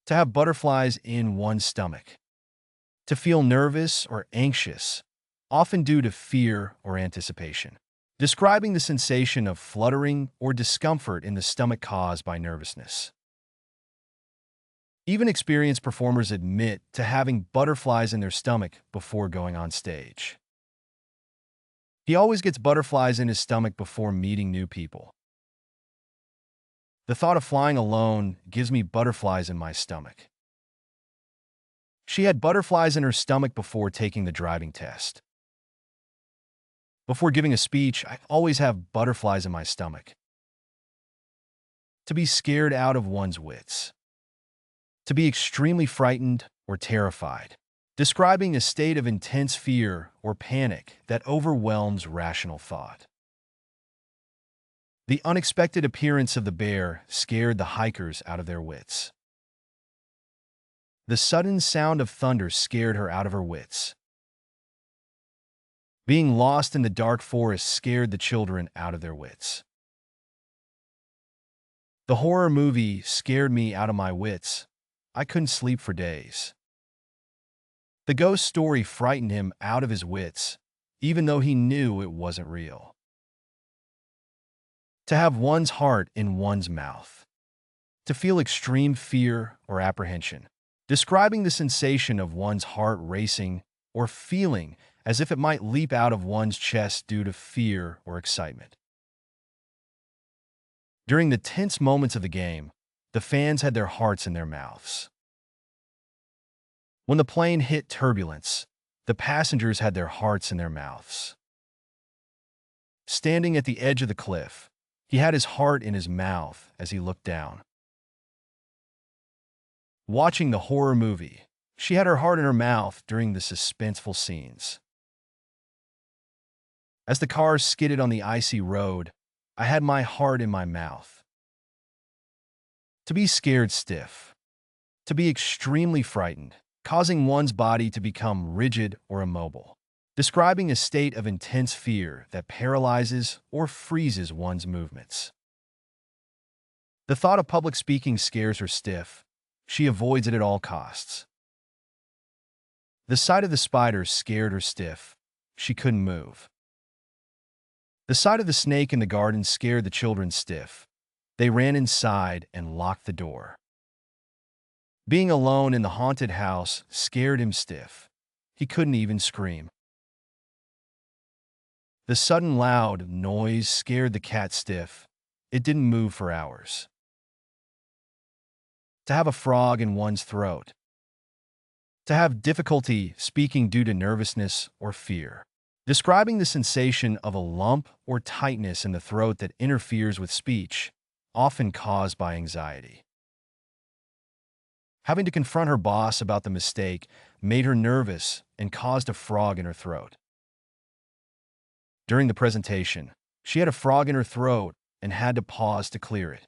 To have butterflies in one's stomach. To feel nervous or anxious, often due to fear or anticipation. Describing the sensation of fluttering or discomfort in the stomach caused by nervousness. Even experienced performers admit to having butterflies in their stomach before going on stage. He always gets butterflies in his stomach before meeting new people. The thought of flying alone gives me butterflies in my stomach. She had butterflies in her stomach before taking the driving test. Before giving a speech, I always have butterflies in my stomach. To be scared out of one's wits. To be extremely frightened or terrified. Describing a state of intense fear or panic that overwhelms rational thought. The unexpected appearance of the bear scared the hikers out of their wits. The sudden sound of thunder scared her out of her wits. Being lost in the dark forest scared the children out of their wits. The horror movie scared me out of my wits. I couldn't sleep for days. The ghost story frightened him out of his wits, even though he knew it wasn't real. To have one's heart in one's mouth. To feel extreme fear or apprehension. Describing the sensation of one's heart racing or feeling as if it might leap out of one's chest due to fear or excitement. During the tense moments of the game, the fans had their hearts in their mouths. When the plane hit turbulence, the passengers had their hearts in their mouths. Standing at the edge of the cliff, he had his heart in his mouth as he looked down. Watching the horror movie, she had her heart in her mouth during the suspenseful scenes. As the car skidded on the icy road, I had my heart in my mouth. To be scared stiff. To be extremely frightened, causing one's body to become rigid or immobile. Describing a state of intense fear that paralyzes or freezes one's movements. The thought of public speaking scares her stiff. She avoids it at all costs. The sight of the spiders scared her stiff. She couldn't move. The sight of the snake in the garden scared the children stiff. They ran inside and locked the door. Being alone in the haunted house scared him stiff. He couldn't even scream. The sudden loud noise scared the cat stiff. It didn't move for hours. To have a frog in one's throat. To have difficulty speaking due to nervousness or fear. Describing the sensation of a lump or tightness in the throat that interferes with speech, often caused by anxiety. Having to confront her boss about the mistake made her nervous and caused a frog in her throat. During the presentation, she had a frog in her throat and had to pause to clear it.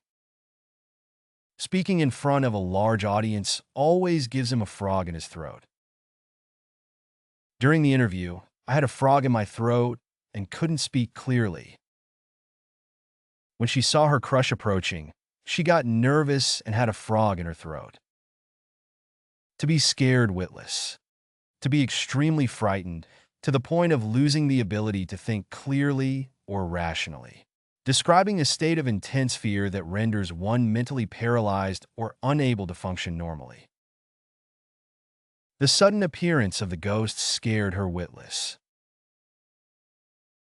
Speaking in front of a large audience always gives him a frog in his throat. During the interview, I had a frog in my throat and couldn't speak clearly. When she saw her crush approaching, she got nervous and had a frog in her throat. To be scared witless. To be extremely frightened to the point of losing the ability to think clearly or rationally. Describing a state of intense fear that renders one mentally paralyzed or unable to function normally. The sudden appearance of the ghost scared her witless.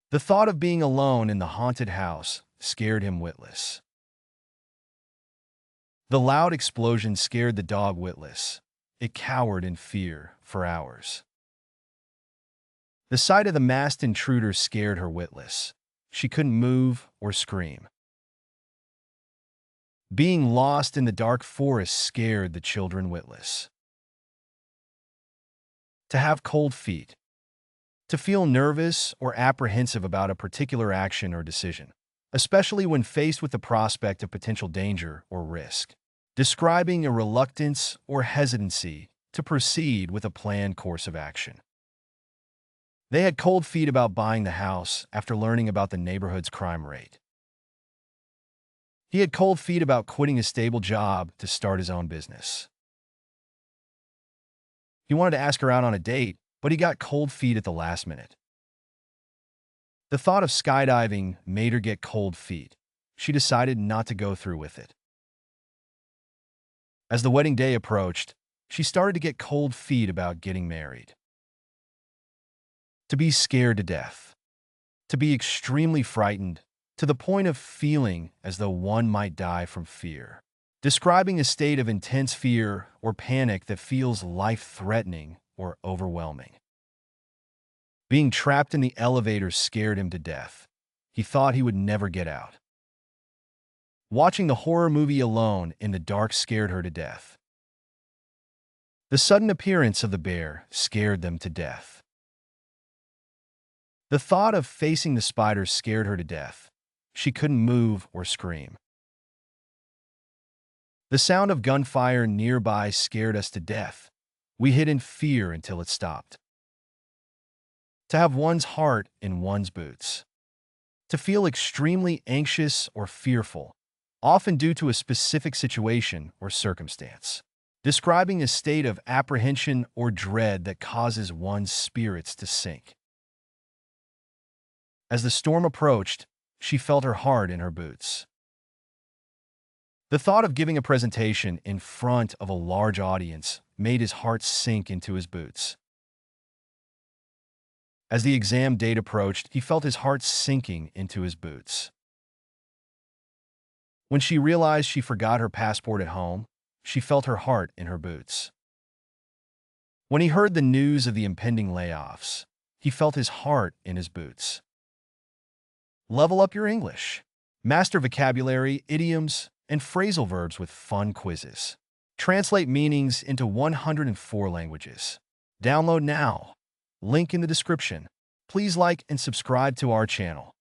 The thought of being alone in the haunted house scared him witless. The loud explosion scared the dog witless. It cowered in fear for hours. The sight of the masked intruder scared her witless. She couldn't move or scream. Being lost in the dark forest scared the children witless. To have cold feet. To feel nervous or apprehensive about a particular action or decision, especially when faced with the prospect of potential danger or risk. Describing a reluctance or hesitancy to proceed with a planned course of action. They had cold feet about buying the house after learning about the neighborhood's crime rate. He had cold feet about quitting a stable job to start his own business. He wanted to ask her out on a date, but he got cold feet at the last minute. The thought of skydiving made her get cold feet. She decided not to go through with it. As the wedding day approached, she started to get cold feet about getting married. To be scared to death. To be extremely frightened, to the point of feeling as though one might die from fear. Describing a state of intense fear or panic that feels life-threatening or overwhelming. Being trapped in the elevator scared him to death. He thought he would never get out. Watching the horror movie Alone in the dark scared her to death. The sudden appearance of the bear scared them to death. The thought of facing the spiders scared her to death. She couldn't move or scream. The sound of gunfire nearby scared us to death. We hid in fear until it stopped. To have one's heart in one's boots. To feel extremely anxious or fearful, often due to a specific situation or circumstance. Describing a state of apprehension or dread that causes one's spirits to sink. As the storm approached, she felt her heart in her boots. The thought of giving a presentation in front of a large audience made his heart sink into his boots. As the exam date approached, he felt his heart sinking into his boots. When she realized she forgot her passport at home, she felt her heart in her boots. When he heard the news of the impending layoffs, he felt his heart in his boots. Level up your English. Master vocabulary, idioms, and phrasal verbs with fun quizzes. Translate meanings into 104 languages. Download now. Link in the description. Please like and subscribe to our channel.